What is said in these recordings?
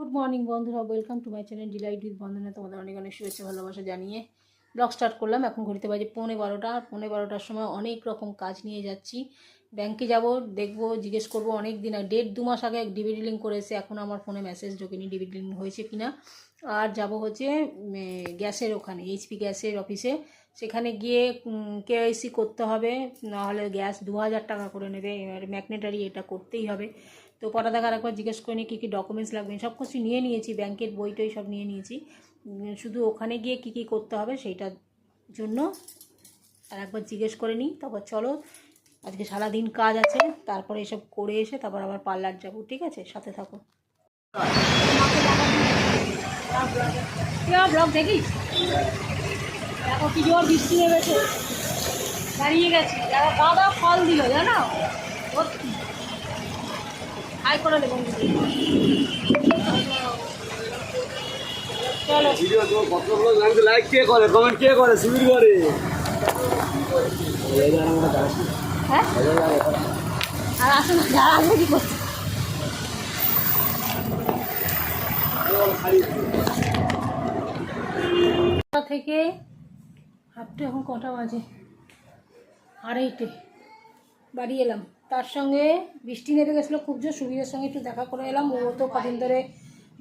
Good morning বন্ধুরা, welcome to my channel delight with Bandhana. তোমাদের অনেক অনেক শুভেচ্ছা ভালোবাসা জানিয়ে ব্লগ স্টার্ট করলাম। এখন ঘড়িতে বাজে 11:15। আর 11:15টার সময় অনেক রকম কাজ নিয়ে যাচ্ছি। ব্যাংকে যাব, দেখবো, জিজ্ঞেস করবো। অনেক দিন আগে 1.5-2 মাস আগে এক ডিবিটি লিঙ্ক করেছে, এখন আমার ফোনে মেসেজ ঢোকেনি ডিবিটি লিঙ্ক হয়েছে কিনা। আর যাব হচ্ছে গ্যাসের ওখানে, এইচপি গ্যাসের অফিসে। সেখানে গিয়ে কেওয়াইসি করতে হবে, নাহলে গ্যাস 2000 টাকা করে নেবে। এবার ম্যাগনেটারি এটা করতেই হবে। তো পরে দেখার একবার জিজ্ঞেস করে নিই কী কী ডকুমেন্টস লাগবে। সব কিছু নিয়ে নিয়েছি, ব্যাংকের বই টই সব নিয়ে নিয়েছি। শুধু ওখানে গিয়ে কী কী করতে হবে সেইটার জন্য আর একবার জিজ্ঞেস করে নিই। তারপর চলো, আজকে সারাদিন কাজ আছে, তারপরে এসব করে এসে তারপর আবার পার্লার যাব। ঠিক আছে, সাথে থাকো। ব্লগ দেখিস, দেখো কি জোর বৃষ্টি নেমেছে, দাঁড়িয়ে গেছি। যারা গাঁদা ফল দিল জানো, ভর্তি হাই করে দেবো। চলো, ভিডিও তো কত ব্লগ জানতে লাইক কে করে, কমেন্ট কে করে, শিবির করে। হ্যাঁ, আর আসুন, যারা আসবে কি করছে থেকে হাঁটতে। এখন কটা বাজে? 2:30 বাড়ি এলাম। তার সঙ্গে বৃষ্টি নেমে গেছিলো খুব জোর। সুবিধার সঙ্গে একটু দেখা করে এলাম। ও তো কদিন ধরে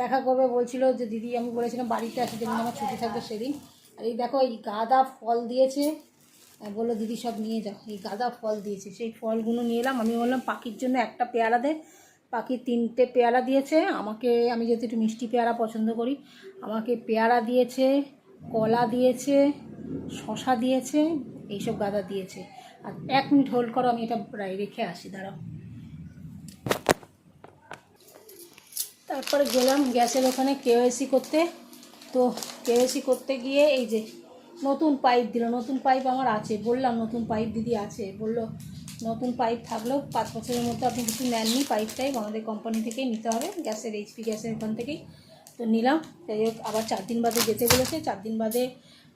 দেখা করবে বলছিল, যে দিদি আমি বলেছিলাম বাড়িতে আসে, যেদিন আমার ছুটি থাকবে সেদিন। আর এই দেখো, এই গাঁদা ফল দিয়েছে, বললো দিদি সব নিয়ে যাও। এই গাঁদা ফল দিয়েছে, সেই ফলগুলো নিয়ে এলাম। আমি বললাম পাখির জন্য একটা পেয়ারা দে। পাখি 3টে পেয়ারা দিয়েছে আমাকে। আমি যেহেতু একটু মিষ্টি পেয়ারা পছন্দ করি, আমাকে পেয়ারা দিয়েছে, কলা দিয়েছে, শশা দিয়েছে, এইসব গাঁদা দিয়েছে। আর 1 মিনিট হোল্ড করো, আমি এটা প্রায় রেখে আসি, দাঁড়াও। তারপরে গেলাম গ্যাসের ওখানে কেওয়াইসি করতে। তো কেওয়াইসি করতে গিয়ে এই যে নতুন পাইপ দিল। নতুন পাইপ আমার আছে, বললাম নতুন পাইপ দিদি আছে, বললো নতুন পাইপ থাকলেও 5 বছরের মধ্যে আপনি কিছু নেননি, পাইপটাই আমাদের কোম্পানি থেকেই নিতে হবে, গ্যাসের এইচপি গ্যাসের ওখান থেকেই। তো নিলাম। যাই হোক, আবার 4 দিন বাদে যেতে বলেছে। 4 দিন বাদে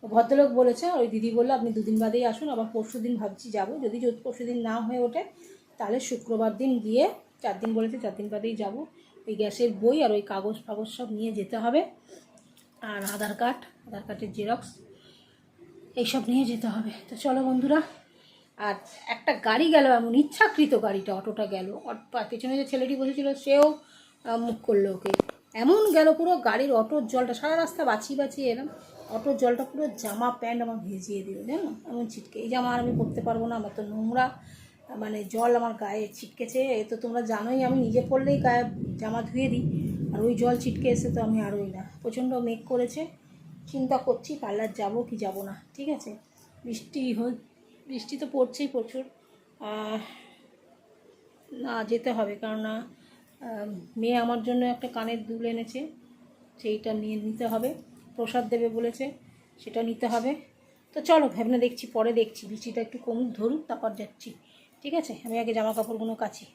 ভদ্রলোক বলেছে, ওই দিদি বললো আপনি 2 দিন বাদেই আসুন। আবার পরশু দিন ভাবছি যাবো, যদি পরশু দিন না হয়ে ওঠে তাহলে শুক্রবার দিন গিয়ে, 4 দিন বলেছে 4 দিন বাদেই যাব। ওই গ্যাসের বই আর ওই কাগজ ফাগজ সব নিয়ে যেতে হবে। আর আধার কার্ডের জেরক্স এইসব নিয়ে যেতে হবে। তো চলো বন্ধুরা। আর একটা গাড়ি গেল, এমন ইচ্ছাকৃত গাড়িটা, অটোটা গেল। পেছনে যে ছেলেটি বসেছিল সেও মুখ করলো ওকে, এমন গেল পুরো গাড়ির অটোর জলটা, সারা রাস্তা বাঁচিয়ে এলাম। অটোর জলটা পুরো জামা প্যান্ট আমার ভিজিয়ে দিল, জানো, এমন ছিটকে। এই জামা আর আমি পরতে পারবো না, আমার তো নোংরা, মানে জল আমার গায়ে ছিটকেছে। এ তো তোমরা জানোই, আমি নিজে পরলেই গায়ে জামা ধুয়ে দিই, আর ওই জল ছিটকে এসে তো আমি আরোই না। প্রচণ্ড মেঘ করেছে, চিন্তা করছি পার্লার যাব কি যাব না। ঠিক আছে, বৃষ্টি তো পড়ছেই প্রচুর। না, যেতে হবে, কারণ মেয়ে আমার জন্য একটা কানের দুল এনেছে, সেইটা নিয়ে নিতে হবে। প্রসাদ দেবে বলেছে, সেটা নিতে হবে। তো চলো, ভাবনা দেখছি, পরে দেখছি, বৃষ্টিটা একটু কমুক, ধরুক, তারপর যাচ্ছি। ঠিক আছে, আমি আগে জামা কাপড়গুলো কাচি।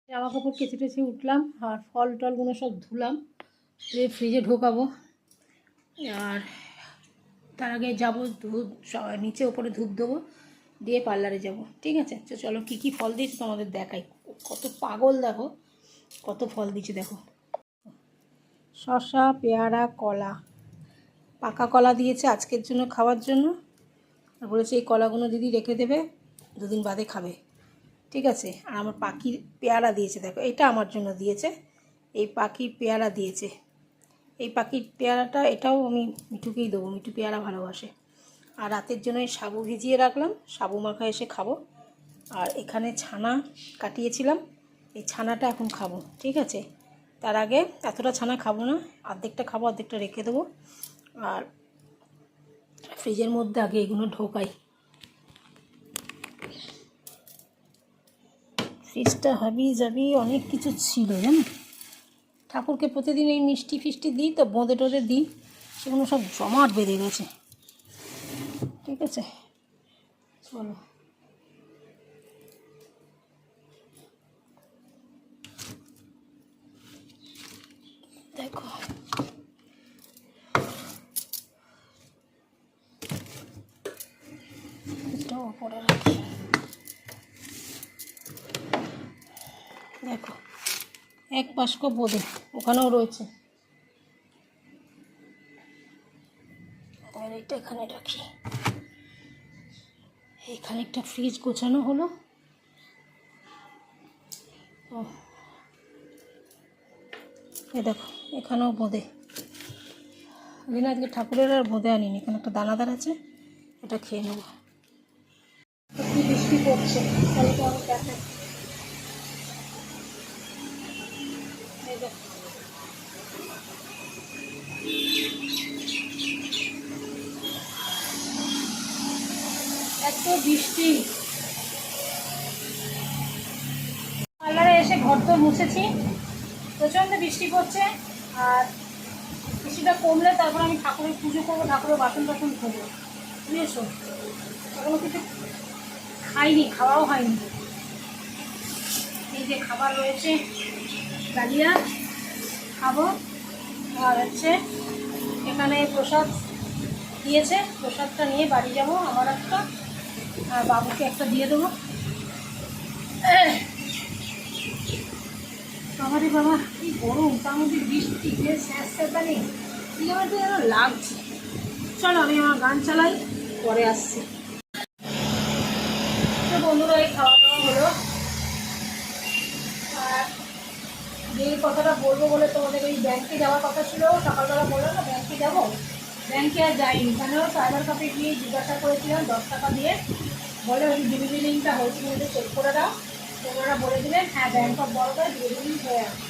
জামা কাপড় কেচে টেচে উঠলাম, আর ফল টলগুলো সব ধুলাম, ফ্রিজে ঢোকাবো। আর তার আগে যাবো নিচে, ওপরে ধূপ দেবো, দিয়ে পার্লারে যাব। ঠিক আছে, তো চলো, কী কী ফল দিয়েছে তোমাদের দেখাই। কত পাগল দেখো, কত ফল দিয়েছে দেখো। শসা, পেয়ারা, কলা, পাকা কলা দিয়েছে আজকের জন্য খাওয়ার জন্য। আর বলেছে এই কলাগুলো দিদি রেখে দেবে, 2 দিন বাদে খাবে। ঠিক আছে। আর আমার পাখির পেয়ারা দিয়েছে, দেখো, এটা আমার জন্য দিয়েছে। এই পাখির পেয়ারা দিয়েছে, এই পাখির পেয়ারাটা, এটাও আমি মিঠুকেই দেবো, মিঠু পেয়ারা ভালোবাসে। আর রাতের জন্য এই সাবু ভিজিয়ে রাখলাম, সাবু মাখা এসে খাবো। আর এখানে ছানা কাটিয়েছিলাম, এই ছানাটা এখন খাবো। ঠিক আছে, তার আগে এতটা ছানা খাবো না, অর্ধেকটা খাবো, অর্ধেকটা রেখে দেবো। আর ফ্রিজের মধ্যে আগে এগুলো ঢোকাই, ফ্রিজটা হাবি যাবি অনেক কিছু ছিল, জানো। ঠাকুরকে প্রতিদিন এই মিষ্টি ফিষ্টি দিই, তো বোঁদে টোঁদে দিই, সেগুলো সব জমাট বেঁধে গেছে। ঠিক আছে, চলো। দেখো, এটাও ওপরে রাখি। দেখো, 1 বাস্ক বোঁদে ওখানেও রয়েছে, খানিকটা এখানে রাখি। এই খানিকটা ফ্রিজ গোছানো হলো। ও এ দেখো এখানেও বোঁদে, দিন আজকে ঠাকুরের আর বোঁদে আনিনি, এখানে একটা দানাদার আছে, এটা খেয়ে নেব। কি বৃষ্টি পড়ছে তাহলে তো আমি দেখাই। এই দেখো এত বৃষ্টি। পার্লারে এসে ঘর তো মুছেছি, প্রচণ্ড বৃষ্টি পড়ছে। আর বৃষ্টিটা কমলে তারপর আমি ঠাকুরের পুজো করবো, ঠাকুরের বাসন টাসন করবো, বুঝেছো। এখনো কিছু খাইনি, খাওয়াও হয়নি। এই যে খাবার রয়েছে, ডালিয়া খাবো। আর হচ্ছে এখানে প্রসাদ দিয়েছে, প্রসাদটা নিয়ে বাড়ি যাব। আমার একটা আর বাবুকে একটা দিয়ে দেবো। বাবারে বাবা কি গরম, তার মধ্যে বৃষ্টি, স্যাঁতস্যাঁতানি কিলোমিটার যেন লাগছে। চলো আমি আমার গান চালাই, পরে আসছি। তো বন্ধুরা এই খাওয়া দাওয়া হলো। আর যে কথাটা বলবো বলে তোমাদের ওই ব্যাংকে যাওয়ার কথা ছিল, সকালবেলা বললাম না ব্যাংকে যাবো, ব্যাংকে আর যাইনি। এখানেও সাইবার কাপে গিয়ে জিজ্ঞাসা করেছিলাম 10 টাকা দিয়ে, বলে ওই ডিভিডেন্টটা হয়েছে কিন্তু চেক করে দাও। তো ওনারা বলে দিলেন হ্যাঁ ব্যাংক অফ বরোদায় ডিভিডেন্ট হয়ে আছে।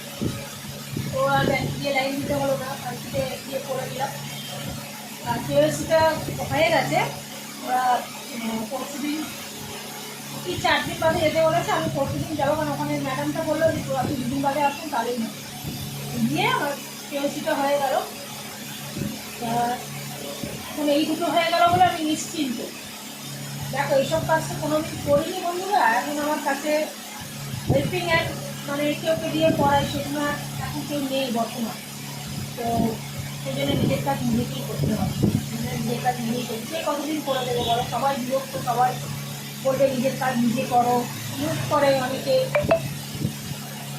তো আর ব্যাংকে গিয়ে লাইন দিতে হলো না, কালকে গিয়ে করে দিলাম। আর কেওয়াইসিটা হয়ে গেছে। ওরা পরশুদিন কি 4 দিন বাদে যেতে বলেছে, আমি পরশুদিন যাবো, কারণ ওখানে ম্যাডামটা বললো যে আপনি 2 দিন বাদে আসুন, তাহলেই গিয়ে আমার কেওয়াইসিটা হয়ে গেল। এখন এই দুটো হয়ে গেল বলে আমি নিশ্চিন্ত। দেখো এইসব কাজটা কোনোদিন করিনি বন্ধুরা, এখন আমার কাছে হেল্পিং হ্যান্ড মানে কেউকে দিয়ে করাই, সেগুলো এখন কেউ নেই বর্তমান। তো সেই জন্য নিজের কাজ নিজেকেই করতে হবে, নিজের কাজ নিজেই করতে। সে কতদিন করে দেবো বলো, সবাই বিরক্ত, সবাই বলবে নিজের কাজ নিজে করো। মুখ করে অনেকে,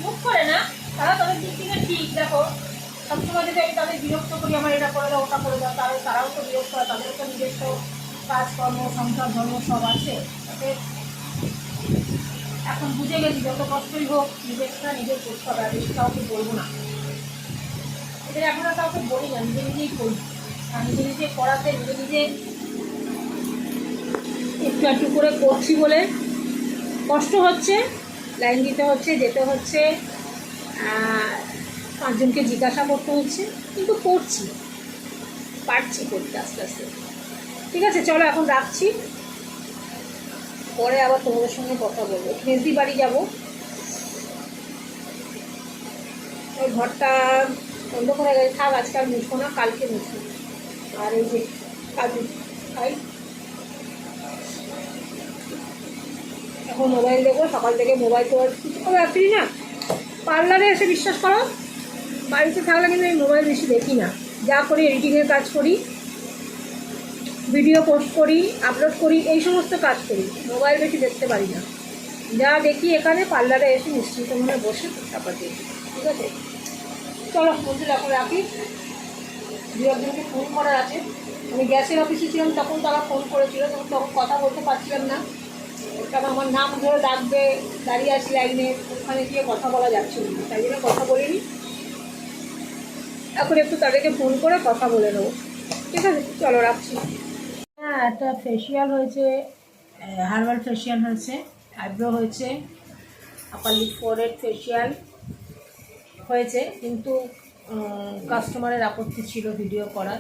মুখ করে না, তারা তাদের দিক থেকে ঠিক। দেখো সবসময় যদি আমি তাদের বিরক্ত করি, আমার এটা করে দাও ওটা করে দাও, তারাও তো বিরক্ত হয়, তাদেরও তো নিজস্ব কাজকর্ম সংসার ধর্ম সব আছে। তাতে এখন বুঝে গেছি যত কষ্টই হোক নিজেরটা নিজের করতে হবে, আর বেশি কাউকে বলবো না। এদের এখন আর কাউকে বলি না, নিজে নিজেই করি। আর নিজে নিজে করাতে নিজে নিজে একটু একটু করে করছি বলে কষ্ট হচ্ছে, লাইন দিতে হচ্ছে, যেতে হচ্ছে, 5 জনকে জিজ্ঞাসা করতে হচ্ছে, কিন্তু করছি, পারছি করতে আস্তে আস্তে। ঠিক আছে চলো এখন রাখছি, পরে আবার তোমাদের সঙ্গে কথা বলবো। মেজদি বাড়ি যাবো, ওই ঘরটা বন্ধ করে গেছে, থাক আজকে আর মুছবো না, কালকে মুছবো। আর এই যে কাজু খাই, এখন মোবাইল দেখবো, সকাল থেকে মোবাইল তো আর কিছু করে রাখি না। পার্লারে এসে বিশ্বাস করো, বাড়িতে থাকলে কিন্তু আমি মোবাইল বেশি দেখি না। যা করি এডিটিংয়ের কাজ করি, ভিডিও পোস্ট করি, আপলোড করি, এই সমস্ত কাজ করি, মোবাইল বেশি দেখতে পারি না। যা দেখি এখানে পার্লারে এসে নিশ্চিন্ত মনে বসে তারপর দেখি। ঠিক আছে চলো বন্ধুরা এখন রাখি। 2-একজনকে ফোন করার আছে। আমি গ্যাসের অফিসে ছিলাম তখন তারা ফোন করেছিল, তখন কথা বলতে পারছিলাম না, কারণ আমার নাম ধরে ডাকবে, দাঁড়িয়ে আছি লাইনে, ওখানে গিয়ে কথা বলা যাচ্ছিল না, তাই জন্য কথা বলিনি। এখন একটু তাদেরকে ফোন করে কথা বলে নেবো। ঠিক আছে চলো রাখছি। হ্যাঁ একটা ফেসিয়াল হয়েছে, হার্বাল ফেসিয়াল হয়েছে, আইব্রো হয়েছে, আপার লিপ ফোরহেড ফেসিয়াল হয়েছে, কিন্তু কাস্টমারের আপত্তি ছিল ভিডিও করার,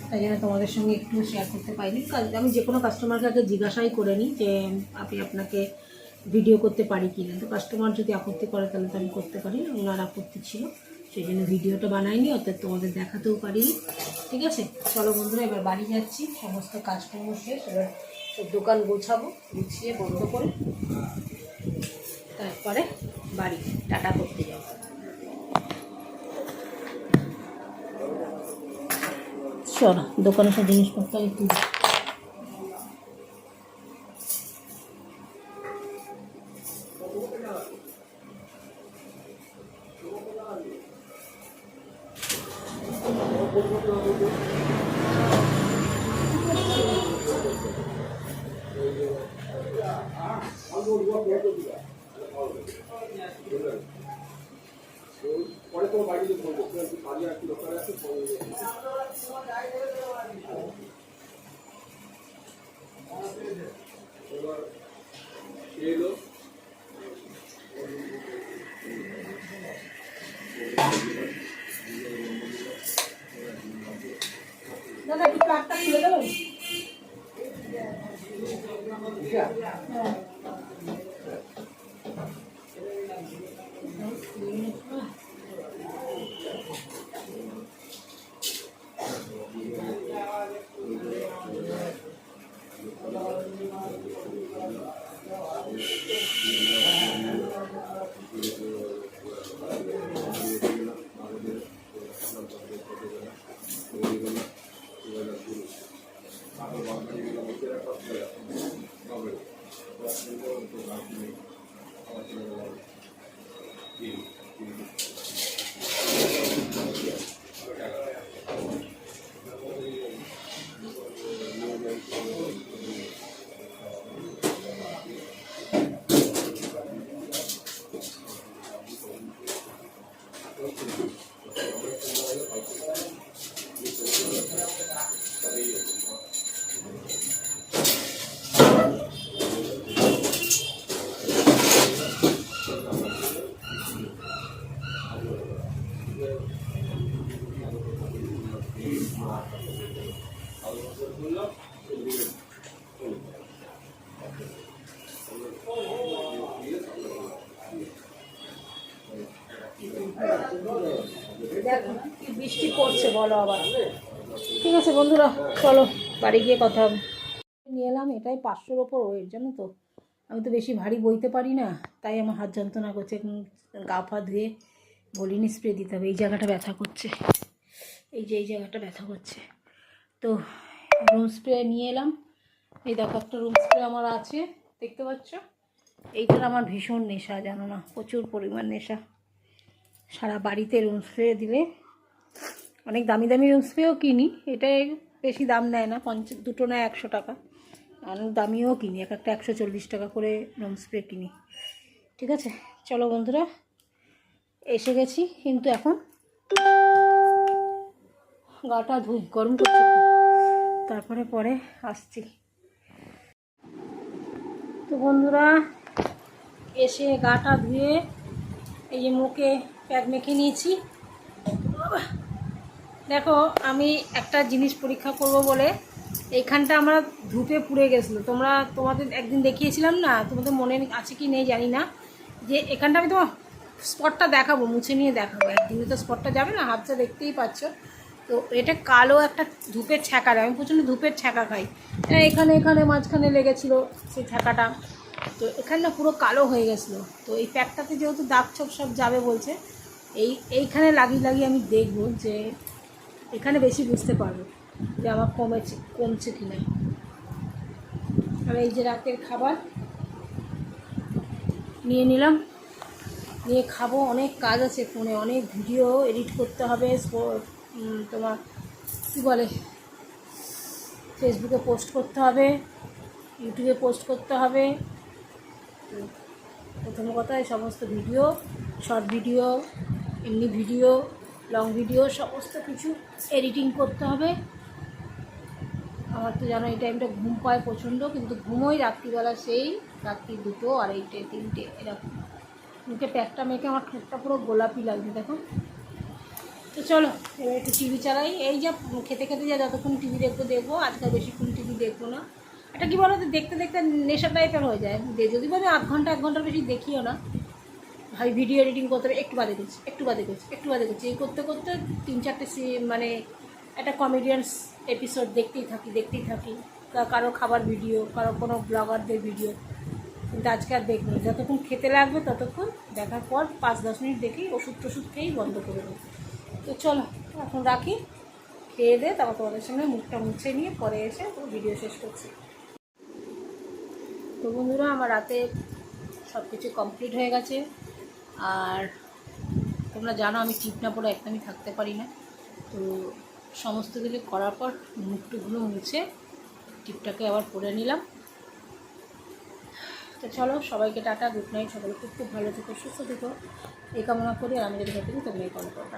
তাই জন্য তোমাদের সঙ্গে একটু শেয়ার করতে পারিনি। আমি যে কোনো কাস্টমারকে আগে জিজ্ঞাসাই করে নিই যে আমি আপনাকে ভিডিও করতে পারি কি না। তো কাস্টমার যদি আপত্তি করে তাহলে তো আমি করতে পারি, ওনার আপত্তি ছিল, সেই জন্য ভিডিওটা বানাইনি, অর্থাৎ তোমাদের দেখাতেও পারিনি। ঠিক আছে চলো বন্ধুরা এবার বাড়ি যাচ্ছি, সমস্ত কাজকর্ম শেষ, এবার সব দোকান গোছাবো, গুছিয়ে বন্ধ করে তারপরে বাড়ি টাটা করতে যাবো। চলো দোকানে সব জিনিসপত্র একটু পরে তোমার বাড়িতে ফোন করতে কাজে একটু দরকার আছে ফোন এলো দাদা একটু কার্ডটা খুলে দেবেন? দেখো কি বৃষ্টি পড়ছে বলো আবার। ঠিক আছে বন্ধুরা, চলো বাড়ি গিয়ে কথা হবে। নিয়ে এলাম, এটাই 500-র ওপর ওয়েট, জানো তো। আমি তো বেশি ভারী বইতে পারি না, তাই আমার হাত যন্ত্রণা করছে। গা পা ধুয়ে ভলিনি স্প্রে দিতে হবে। এই জায়গাটা ব্যথা করছে, এই যে এই জায়গাটা ব্যথা করছে। তো রুম স্প্রে নিয়ে এলাম। এই দেখো একটা রুম স্প্রে আমার আছে, দেখতে পাচ্ছ। এইটার আমার ভীষণ নেশা, জানো না, প্রচুর পরিমাণ নেশা। সারা বাড়িতে রুম স্প্রে দিলে, অনেক দামি দামি রুম স্প্রেও কিনি, এটাই বেশি দাম নেয় না, দুটো নেয় 100 টাকা। অনেক দামিও কিনি, এক একটা 140 টাকা করে রুম স্প্রে কিনি। ঠিক আছে, চলো বন্ধুরা, এসে গেছি, কিন্তু এখন গাটা ধুই, গরম করছে, তারপরে পরে আসছি। তো বন্ধুরা, এসে গাটা ধুয়ে এই যে মুখে প্যাক মেখে নিয়েছি। দেখো, আমি একটা জিনিস পরীক্ষা করব বলে এইখানটা আমরা ধূপে পুড়ে গেছিলো। তোমাদের একদিন দেখিয়েছিলাম না, তোমাদের মনে আছে কি নেই জানি না, যে এখানটা আমি তোমার স্পটটা দেখাবো, মুছে নিয়ে দেখাবো। একদিনে তো স্পটটা যাবে না, হাতটা দেখতেই পাচ্ছ। তো এটা কালো একটা ধূপের ছ্যাঁকা, আমি প্রচণ্ড ধূপের ছ্যাঁকা খাই। এখানে এখানে মাঝখানে লেগেছিলো সেই ছ্যাঁকাটা, তো এখানটা পুরো কালো হয়ে গেছিলো। তো এই প্যাকটাতে যেহেতু দাগ ছোপ সব যাবে বলছে, এইখানে লাগিয়ে আমি দেখব যে এখানে বেশি বুঝতে পারবো যে আমার কমছে কি না। আর এই যে রাতের খাবার নিয়ে নিলাম, নিয়ে খাবো। অনেক কাজ আছে ফোনে, অনেক ভিডিও এডিট করতে হবে, তোমার কী বলে, ফেসবুকে পোস্ট করতে হবে, ইউটিউবে পোস্ট করতে হবে। প্রথম কথা, এই সমস্ত ভিডিও, শর্ট ভিডিও, এমনি ভিডিও, লং ভিডিও, সমস্ত কিছু এডিটিং করতে হবে। আমার তো জানো এই টাইমটা ঘুম পায় প্রচণ্ড, কিন্তু ঘুমোই রাত্রিবেলা সেই রাত্রি 2, 2:30, 3টে এরকম। মুখে প্যাকটা মেখে আমার ঠোঁটটা পুরো গোলাপি লাগছে, দেখো। তো চলো এবার একটু টিভি চালাই। এই যা খেতে খেতে যা যতক্ষণ টিভি দেখবো, আজকাল বেশিক্ষণ টিভি দেখবো না। এটা কী বলো তো, দেখতে দেখতে নেশা টাইপের হয়ে যায়। যদি বলে 1 ঘন্টা 1 ঘন্টার বেশি দেখিও না ভাই। ভিডিও এডিটিং করতে হবে, একটু বাদে করছি, এই করতে করতে 3-4টে মানে একটা কমেডিয়ান্স এপিসোড দেখতেই থাকি। কারো খাবার ভিডিও, কারো কোনো ব্লগারদের ভিডিও। কিন্তু আজকে আর দেখবো, যতক্ষণ খেতে লাগবে ততক্ষণ দেখার পর 5-10 মিনিট দেখেই ওষুধ খেয়েই বন্ধ করে দেবো। তো চলো এখন রাখি, খেয়ে দে, তারপর তোমাদের সঙ্গে মুখটা মুছে নিয়ে পরে এসে ভিডিও শেষ করছি। তো বন্ধুরা, আমার রাতে সব কিছু কমপ্লিট হয়ে গেছে। আর তোমরা জানো আমি টিপ না পরে একদমই থাকতে পারি না। তো সমস্ত কিছু করার পর মুখটুকগুলো মুছে টিপটাকে আবার পরে নিলাম। তো চলো সবাইকে টাটা, গুড নাইট, সকলে খুব খুব ভালো থেকো, সুস্থ থেকো এই কামনা করি। আর আমি যদি ঘর থেকে তোমরা এই কল করবে।